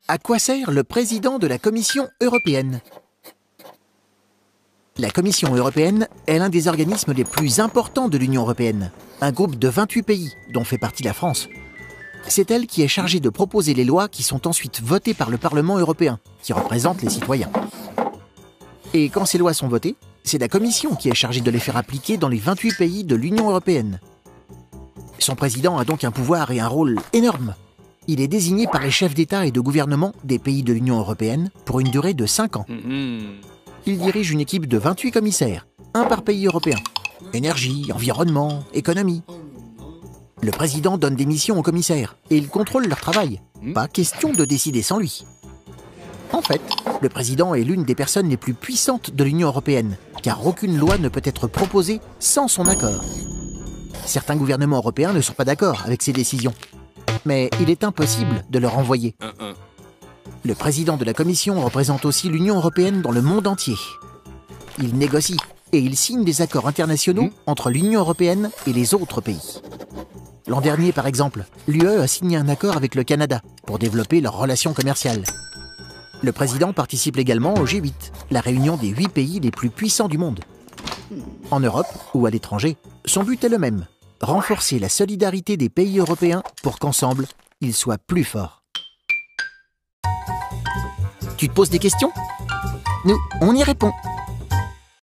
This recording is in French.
À quoi sert le président de la Commission européenne? La Commission européenne est l'un des organismes les plus importants de l'Union européenne, un groupe de 28 pays, dont fait partie la France. C'est elle qui est chargée de proposer les lois qui sont ensuite votées par le Parlement européen, qui représente les citoyens. Et quand ces lois sont votées, c'est la Commission qui est chargée de les faire appliquer dans les 28 pays de l'Union européenne. Son président a donc un pouvoir et un rôle énormes. Il est désigné par les chefs d'État et de gouvernement des pays de l'Union européenne pour une durée de 5 ans. Il dirige une équipe de 28 commissaires, un par pays européen. Énergie, environnement, économie. Le président donne des missions aux commissaires et il contrôle leur travail. Pas question de décider sans lui. En fait, le président est l'une des personnes les plus puissantes de l'Union européenne, car aucune loi ne peut être proposée sans son accord. Certains gouvernements européens ne sont pas d'accord avec ces décisions, mais il est impossible de leur envoyer. Le président de la Commission représente aussi l'Union européenne dans le monde entier. Il négocie et il signe des accords internationaux entre l'Union européenne et les autres pays. L'an dernier, par exemple, l'UE a signé un accord avec le Canada pour développer leurs relations commerciales. Le président participe également au G8, la réunion des 8 pays les plus puissants du monde. En Europe ou à l'étranger, son but est le même, renforcer la solidarité des pays européens pour qu'ensemble, ils soient plus forts. Tu te poses des questions? Nous, on y répond.